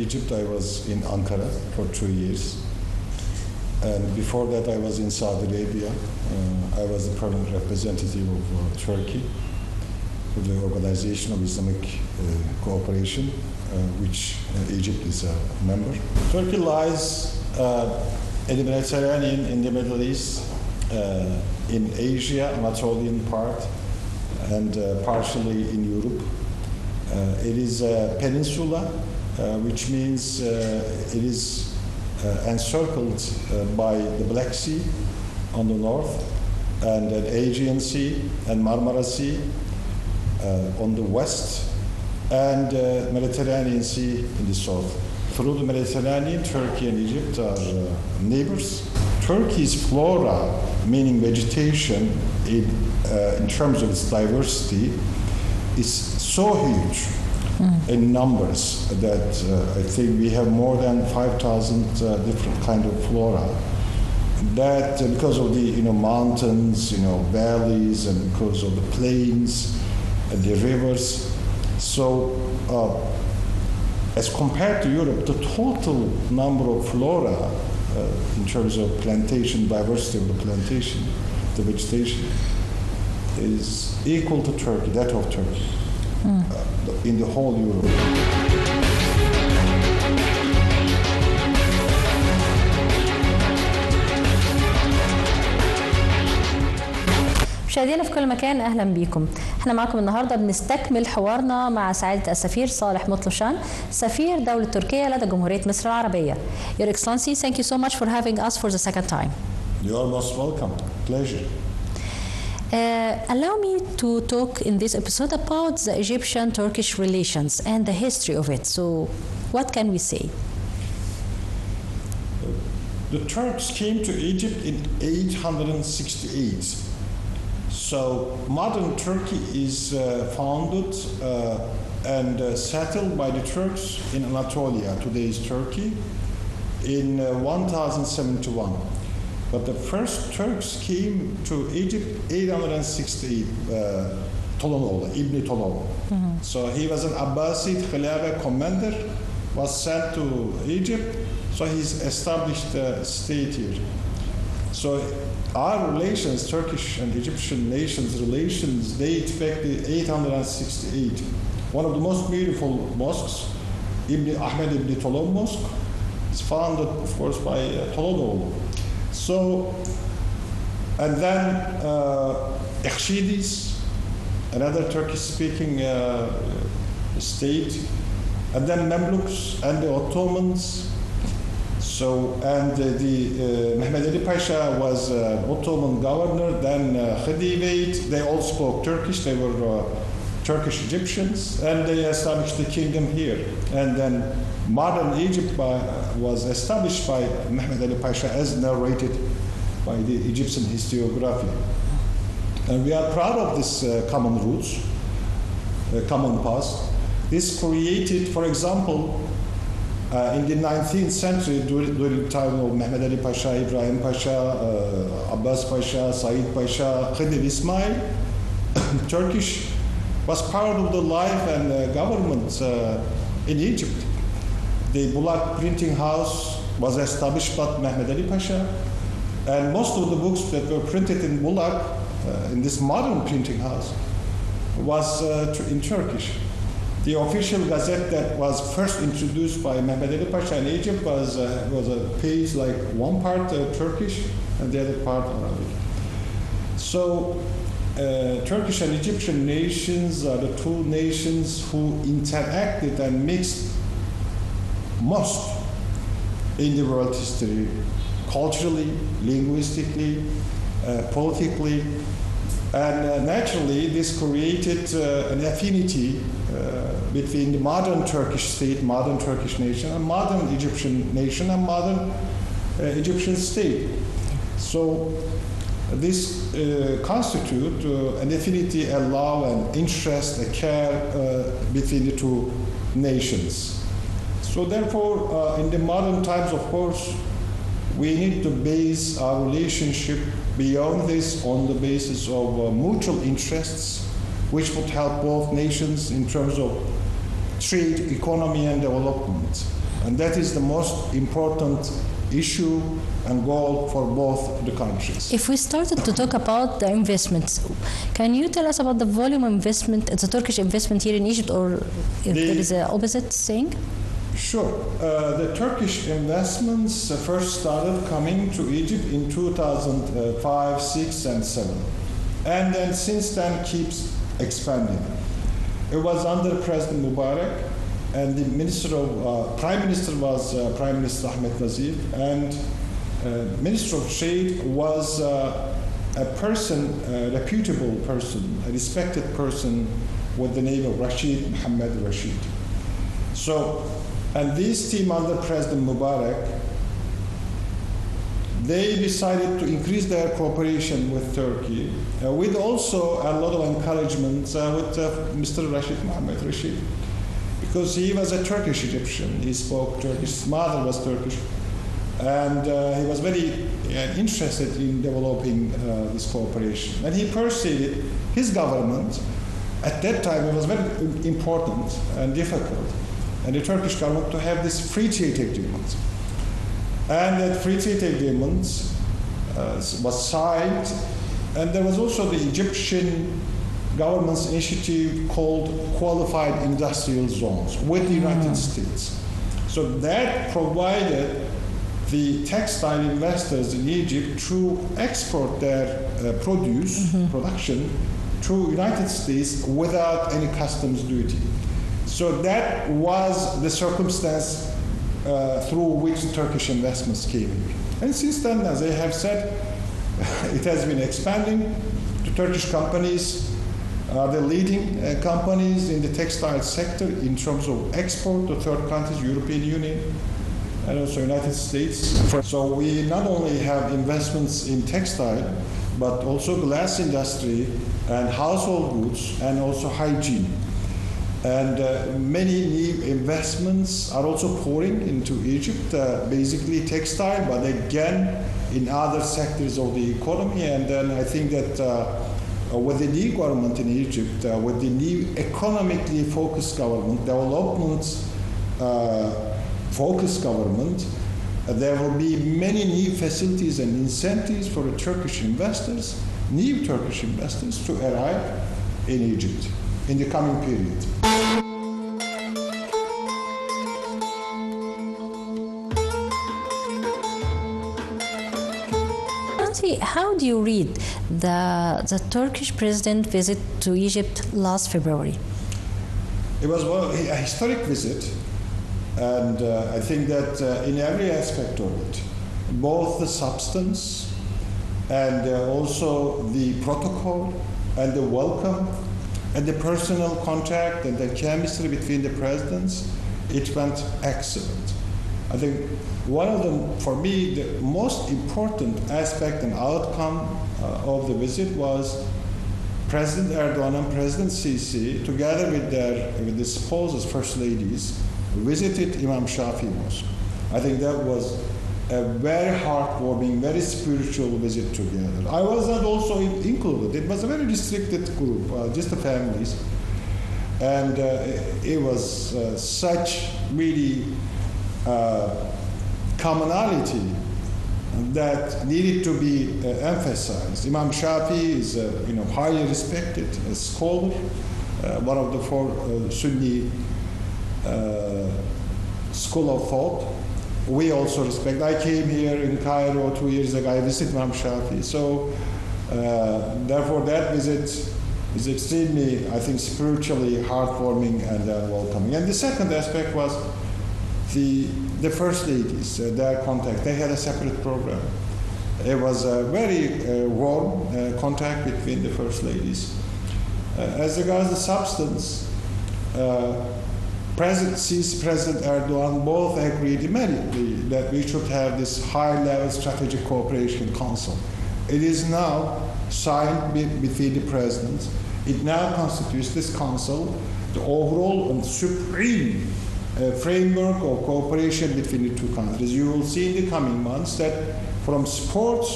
Egypt, I was in Ankara for 2 years. And before that, I was in Saudi Arabia. I was the permanent representative of Turkey for the Organization of Islamic Cooperation, which Egypt is a member. Turkey lies in the Mediterranean, in the Middle East, in Asia, Anatolian part, and partially in Europe. It is a peninsula, which means it is encircled by the Black Sea on the north, and an Aegean Sea and Marmara Sea on the west, and Mediterranean Sea in the south. Through the Mediterranean, Turkey and Egypt are neighbors. Turkey's flora, meaning vegetation, in terms of its diversity, is so huge in numbers that I think we have more than 5,000 different kind of flora. That because of the mountains, valleys, and because of the plains, and the rivers. So as compared to Europe, the total number of flora in terms of plantation, diversity of the plantation, the vegetation, is equal to Turkey, that of Turkey, in the whole Europe. مشاهدينا في كل مكان، اهلا بيكم. احنا معكم النهارده بنستكمل حوارنا مع سعاده السفير صالح مطلوشان، سفير دوله تركيا لدى جمهوريه مصر العربيه. Your Excellency, thank you so much for having us for the second time. You are most welcome. Pleasure. Allow me to talk in this episode about the Egyptian-Turkish relations and the history of it. So, what can we say? The Turks came to Egypt in 868. So modern Turkey is founded and settled by the Turks in Anatolia, today's Turkey, in 1071. But the first Turks came to Egypt 868, Ptolemy, Ibn Ptolemy. So he was an Abbasid Khilafah commander, was sent to Egypt, so he's established a state here. So our relations, Turkish and Egyptian nations' relations, date back to 868. One of the most beautiful mosques, Ahmed Ibn Ptolemy Mosque, is founded, of course, by Ptolemy. So, and then Ekshidis, another Turkish-speaking state, and then Mamluks and the Ottomans. So, and Mehmed Ali Pasha was Ottoman governor, then Khedive, they all spoke Turkish, they were Turkish Egyptians, and they established the kingdom here. And then modern Egypt was established by Mehmed Ali Pasha as narrated by the Egyptian historiography. And we are proud of this common roots, common past. This created, for example, in the 19th century, during the time of Mehmed Ali Pasha, Ibrahim Pasha, Abbas Pasha, Said Pasha, Khedive Ismail, Turkish was part of the life and government in Egypt. The Bulak printing house was established by Mehmed Ali Pasha, and most of the books that were printed in Bulak, in this modern printing house, was in Turkish. The official gazette that was first introduced by Mehmed Ali Pasha in Egypt was a page like one part Turkish and the other part Arabic. So Turkish and Egyptian nations are the two nations who interacted and mixed most in the world history, culturally, linguistically, politically, and naturally this created an affinity between the modern Turkish state, modern Turkish nation, and modern Egyptian nation, and modern Egyptian state. So this constitute an affinity, a love, an interest, a care between the two nations. So therefore, in the modern times, of course, we need to base our relationship beyond this on the basis of mutual interests, which would help both nations in terms of trade, economy, and development. And that is the most important issue and goal for both the countries. If we started to talk about the investments, can you tell us about the volume of investment, the Turkish investment here in Egypt, or if there is an opposite thing? Sure. The Turkish investments first started coming to Egypt in 2005, 6, and 7. And then since then keeps expanding. It was under President Mubarak, and the Prime Minister was Prime Minister Ahmed Nazif, and Minister of Trade was a person, a reputable person, a respected person with the name of Rashid, Mohammed Rashid. So, and this team under President Mubarak, they decided to increase their cooperation with Turkey, with also a lot of encouragement with Mr. Rashid, Mohammed Rashid, because he was a Turkish Egyptian. He spoke Turkish. His mother was Turkish. And he was very interested in developing this cooperation. And he persuaded his government. At that time, it was very important and difficult, and the Turkish government to have this free trade agreement. And that free trade agreement was signed, and there was also the Egyptian government's initiative called Qualified Industrial Zones with the United States. So that provided the textile investors in Egypt to export their production to United States without any customs duty. So that was the circumstance through which Turkish investments came here. And since then, as I have said, it has been expanding. The Turkish companies are the leading companies in the textile sector in terms of export to third countries, European Union, and also United States. So we not only have investments in textile, but also glass industry and household goods and also hygiene. And many new investments are also pouring into Egypt, basically textile, but again in other sectors of the economy. And then I think that with the new government in Egypt, with the new economically focused government, development focused government, there will be many new facilities and incentives for the Turkish investors, new Turkish investors, to arrive in Egypt in the coming period. How do you read the Turkish president visit to Egypt last February? It was a historic visit, and I think that in every aspect of it, both the substance and also the protocol and the welcome and the personal contact and the chemistry between the presidents, it went excellent. I think one of them, for me, the most important aspect and outcome of the visit was President Erdogan and President Sisi, together with the spouses, first ladies, visited Imam Shafi Mosque. I think that was a very heartwarming, very spiritual visit together. I was not also included. It was a very restricted group, just the families. And it was such really commonality that needed to be emphasized. Imam Shafi is highly respected as scholar, one of the four Sunni school of thought. We also respect. I came here in Cairo 2 years ago. I visited Imam Shafi. So therefore that visit is extremely, I think, spiritually heartwarming and welcoming. And the second aspect was the first ladies, their contact. They had a separate program. It was a very warm contact between the first ladies. As regards the substance, President Sisi, President Erdogan both agreed immediately that we should have this high-level strategic cooperation council. It is now signed between the presidents. It now constitutes this council, the overall and supreme framework of cooperation between the two countries. You will see in the coming months that from sports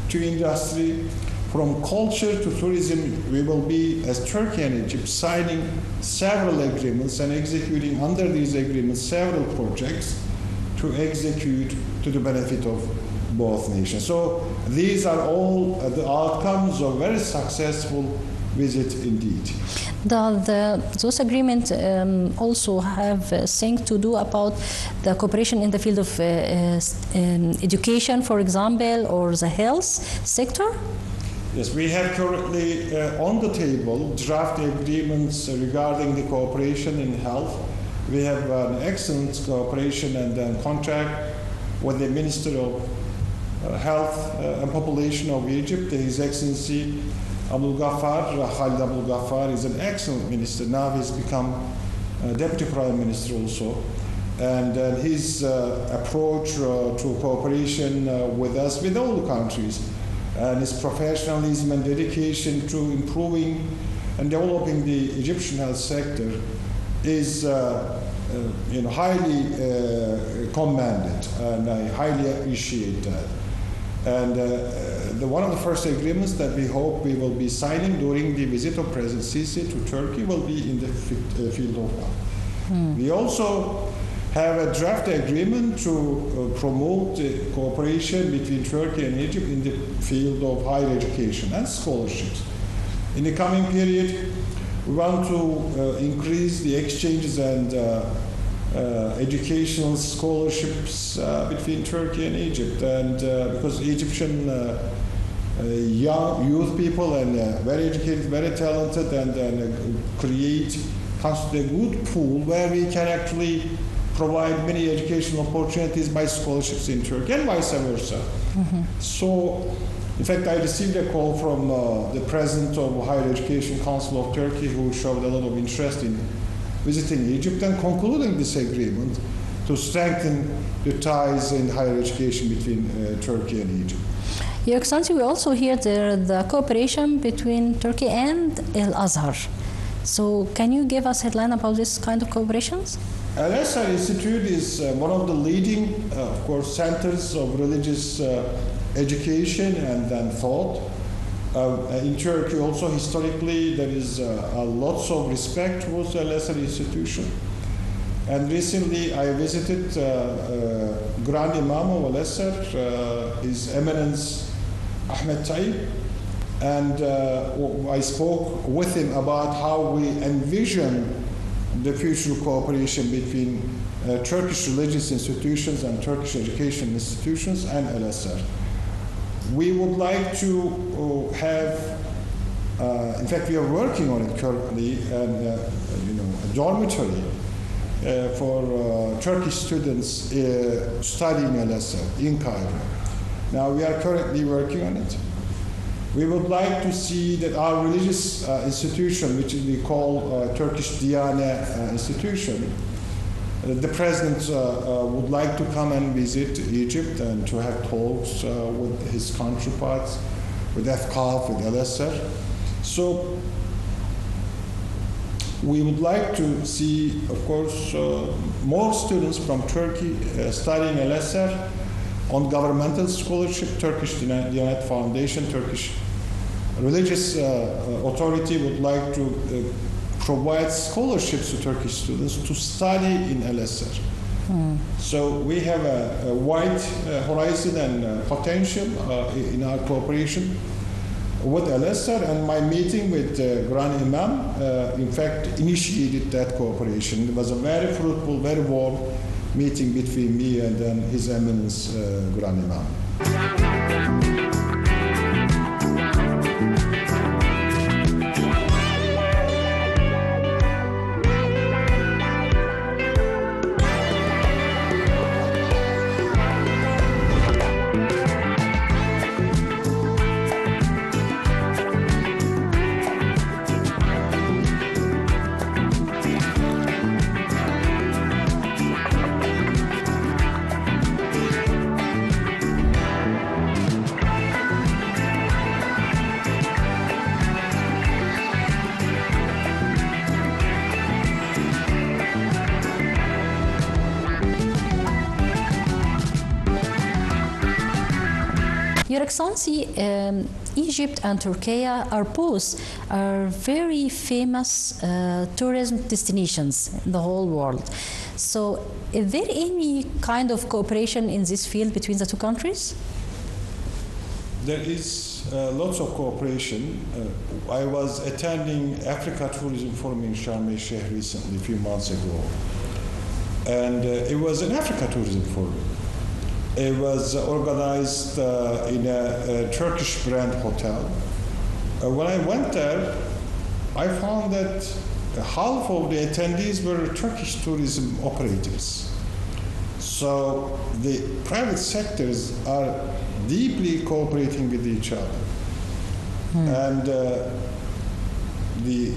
to industry, From culture to tourism, we will be, as Turkey and Egypt, signing several agreements and executing under these agreements several projects to execute to the benefit of both nations. So these are all the outcomes of very successful visit indeed. Those agreements also have things to do about the cooperation in the field of education, for example, or the health sector? Yes, we have currently on the table draft agreements regarding the cooperation in health. We have an excellent cooperation and contract with the Minister of Health and Population of Egypt. His Excellency Abdul Ghaffar, Khalid Abdul Ghaffar, is an excellent minister. Now he's become Deputy Prime Minister also. And his approach to cooperation with us, with all the countries, and his professionalism and dedication to improving and developing the Egyptian health sector is highly commended, and I highly appreciate that. And one of the first agreements that we hope we will be signing during the visit of President Sisi to Turkey will be in the field of health. We also have a draft agreement to promote cooperation between Turkey and Egypt in the field of higher education and scholarships. In the coming period, we want to increase the exchanges and educational scholarships between Turkey and Egypt, and because Egyptian young youth people and very educated, very talented, and constitute a good pool where we can actually provide many educational opportunities by scholarships in Turkey and vice versa. So, in fact, I received a call from the president of Higher Education Council of Turkey, who showed a lot of interest in visiting Egypt and concluding this agreement to strengthen the ties in higher education between Turkey and Egypt. Your Excellency, we also hear the cooperation between Turkey and Al-Azhar. So can you give us a headline about this kind of cooperations? Al-Azhar Institute is one of the leading, of course, centers of religious education and thought. In Turkey also historically there is lots of respect towards the Al-Azhar institution. And recently I visited Grand Imam of Al-Azhar, His Eminence Ahmed Tayyib, and I spoke with him about how we envision the future cooperation between Turkish religious institutions and Turkish education institutions and Al-Azhar. We would like to have, in fact, we are working on it currently, a dormitory for Turkish students studying Al-Azhar in Cairo. Now we are currently working on it. We would like to see that our religious institution, which we call Turkish Diyanet institution, the president would like to come and visit Egypt and to have talks with his counterparts, with Afkaf, with Al-Azhar. So we would like to see, of course, more students from Turkey studying Al-Azhar on governmental scholarship. Turkish Diyanet Foundation, Turkish religious authority would like to provide scholarships to Turkish students to study in Al-Azhar. So we have a wide horizon and potential in our cooperation with Al-Azhar, and my meeting with Grand Imam, in fact, initiated that cooperation. It was a very fruitful, very warm meeting between me and His Eminence Grand Imam. Your Excellency, Egypt and Turkey are both very famous tourism destinations in the whole world. So, is there any kind of cooperation in this field between the two countries? There is lots of cooperation. I was attending Africa Tourism Forum in Sharm el-Sheikh recently, a few months ago. And it was an Africa Tourism Forum. It was organized in a Turkish brand hotel. When I went there, I found that half of the attendees were Turkish tourism operators. So the private sectors are deeply cooperating with each other. And the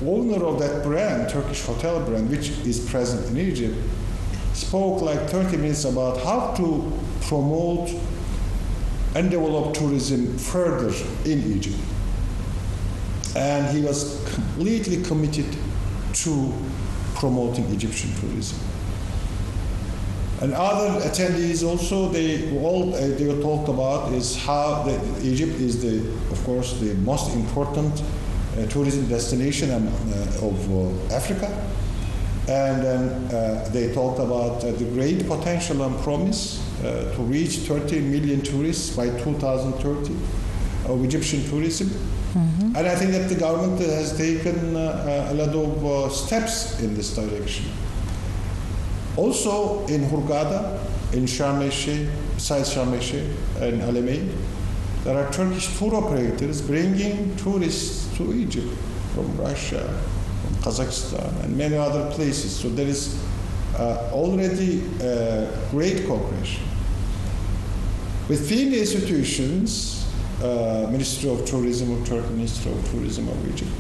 owner of that brand, Turkish hotel brand, which is present in Egypt, spoke like 30 minutes about how to promote and develop tourism further in Egypt. And he was completely committed to promoting Egyptian tourism. And other attendees also, they talked about is how Egypt is of course, the most important tourism destination of Africa. And then they talked about the great potential and promise to reach 30 million tourists by 2030 of Egyptian tourism. And I think that the government has taken a lot of steps in this direction. Also in Hurghada, in Sharm el-Sheikh, besides Sharm el-Sheikh and Al Alamein, there are Turkish tour operators bringing tourists to Egypt from Russia, from Kazakhstan, and many other places. So there is already great cooperation. Within the institutions, Ministry of Tourism of Turkey, Ministry of Tourism of Egypt,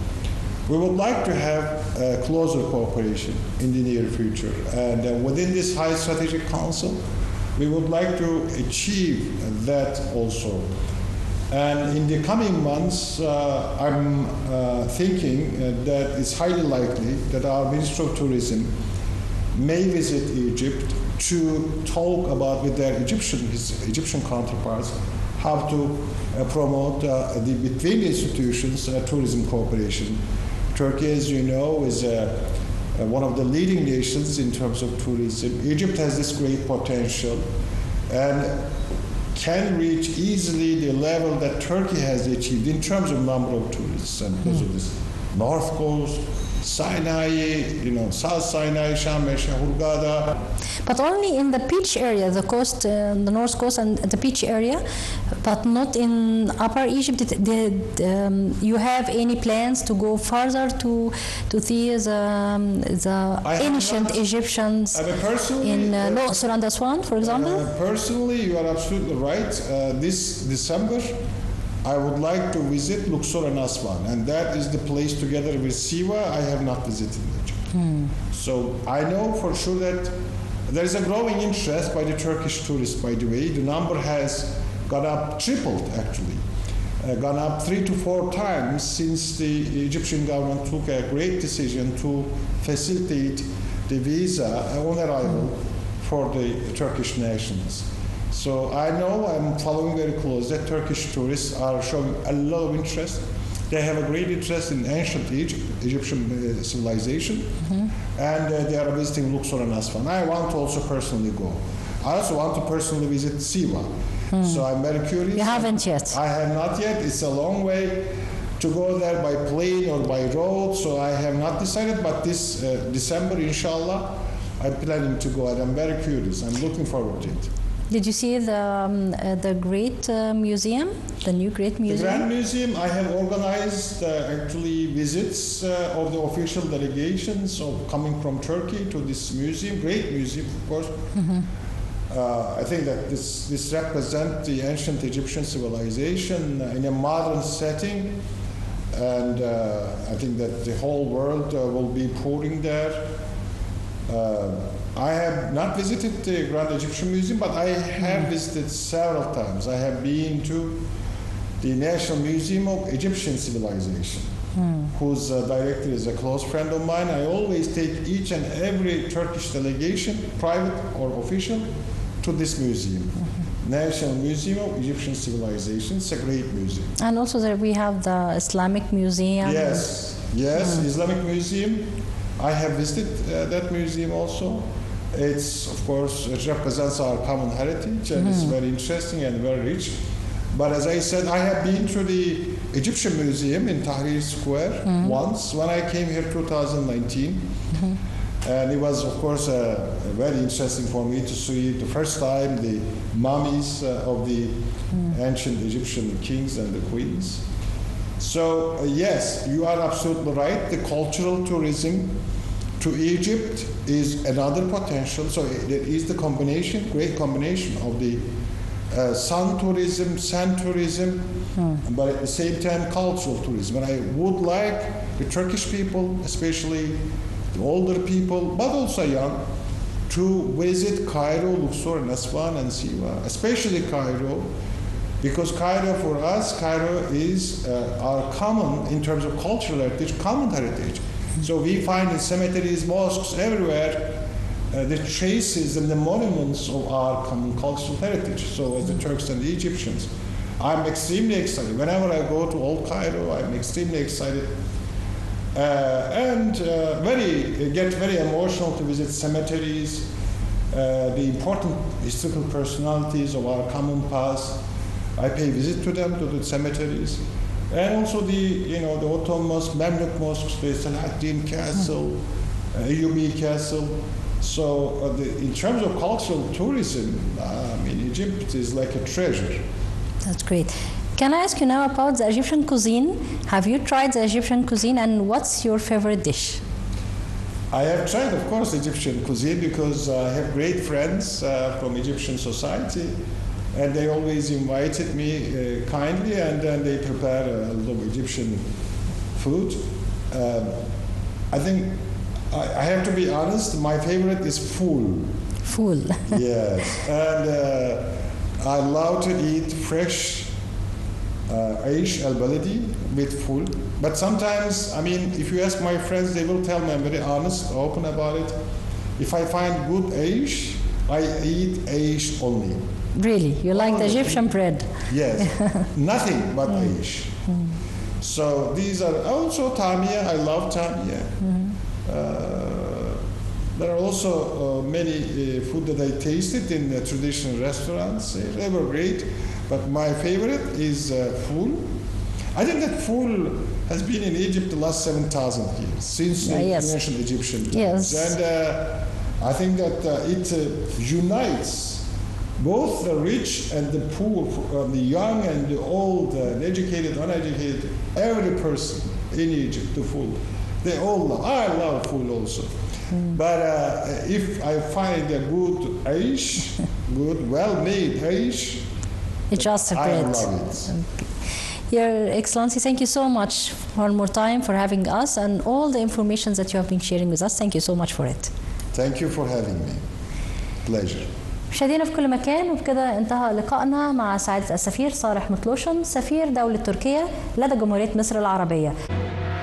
we would like to have closer cooperation in the near future. And within this High Strategic Council, we would like to achieve that also. And in the coming months, I'm thinking that it's highly likely that our Minister of Tourism may visit Egypt to talk about with their Egyptian counterparts how to promote between the institutions tourism cooperation. Turkey, as you know, is one of the leading nations in terms of tourism. Egypt has this great potential and can reach easily the level that Turkey has achieved in terms of number of tourists. And because of this North Coast, Sinai, South Sinai, Sharm el-Sheikh, Hurghada. But only in the beach area, the coast, the North Coast and the beach area, but not in Upper Egypt. Did you have any plans to go further to see the ancient Egyptians in Al-Aqsa and Aswan, for example? Personally, you are absolutely right. This December, I would like to visit Luxor and Aswan, and that is the place together with Siwa I have not visited Egypt. So I know for sure that there is a growing interest by the Turkish tourists, by the way. The number has gone up, tripled actually, gone up 3 to 4 times since the Egyptian government took a great decision to facilitate the visa on arrival for the Turkish nationals. So I know, I'm following very close, that Turkish tourists are showing a lot of interest. They have a great interest in ancient Egyptian civilization, and they are visiting Luxor and Aswan. I want to also personally go. I also want to personally visit Siwa. So I'm very curious. You haven't yet? I have not yet. It's a long way to go there by plane or by road, so I have not decided, but this December, inshallah, I'm planning to go, and I'm very curious. I'm looking forward to it. Did you see the great museum, the new great museum? The Grand Museum, I have organized actually visits of the official delegations coming from Turkey to this museum, great museum, of course. I think that this represents the ancient Egyptian civilization in a modern setting, and I think that the whole world will be pouring there. I have not visited the Grand Egyptian Museum, but I have visited several times. I have been to the National Museum of Egyptian Civilization, whose director is a close friend of mine. I always take each and every Turkish delegation, private or official, to this museum. National Museum of Egyptian Civilization. It's a great museum. And also there we have the Islamic Museum. Yes, Islamic Museum. I have visited that museum also. It's, of course, it represents our common heritage, and it's very interesting and very rich. But as I said, I have been to the Egyptian Museum in Tahrir Square once when I came here 2019. And it was, of course, very interesting for me to see the first time the mummies of the ancient Egyptian kings and the queens. So, yes, you are absolutely right. The cultural tourism to Egypt is another potential. So there is the combination, great combination of the sun tourism, sand tourism, but at the same time cultural tourism. And I would like the Turkish people, especially the older people, but also young, to visit Cairo, Luxor, and Aswan, and Siwa, especially Cairo, because Cairo for us, Cairo is our common, in terms of cultural heritage, common heritage. So we find in cemeteries, mosques, everywhere, the traces and the monuments of our common cultural heritage. So as the Turks and the Egyptians, I'm extremely excited. Whenever I go to Old Cairo, I'm extremely excited. Get very emotional to visit cemeteries, the important historical personalities of our common past. I pay visit to them, to the cemeteries. And also the Ottoman mosques, Mabnuk mosques, the Salahuddin Castle, Ayyubi Castle. So in terms of cultural tourism, Egypt is like a treasure. That's great. Can I ask you now about the Egyptian cuisine? Have you tried the Egyptian cuisine, and what's your favorite dish? I have tried, of course, Egyptian cuisine because I have great friends from Egyptian society, and they always invited me kindly, and then they prepare a lot of Egyptian food. I think I have to be honest, my favorite is fool. Fool. Yes, and I love to eat fresh Aish al-Baladi with fool. But sometimes, if you ask my friends, they will tell me, I'm very honest, open about it. If I find good Aish, I eat Aish only. Really? You like the Egyptian bread? Yes, nothing but Aish. So these are also Tamia, I love Tamia. There are also many food that I tasted in traditional restaurants. They were great, but my favorite is fool. I think that fool has been in Egypt the last 7,000 years, since the ancient Egyptian times. Yes. And I think that it unites both the rich and the poor, the young and the old, the educated, uneducated, every person in Egypt, the fool. They all love. I love food also. But if I find a good Aish, good, well-made Aish, it's just a bread. I love it. Your Excellency, thank you so much one more time for having us and all the information that you have been sharing with us. Thank you so much for it. Thank you for having me. Pleasure. مشاهدينا في كل مكان، وبكده انتهى لقائنا مع سعادة السفير صالح مطلوشن سفير دولة تركيا لدى جمهورية مصر العربية.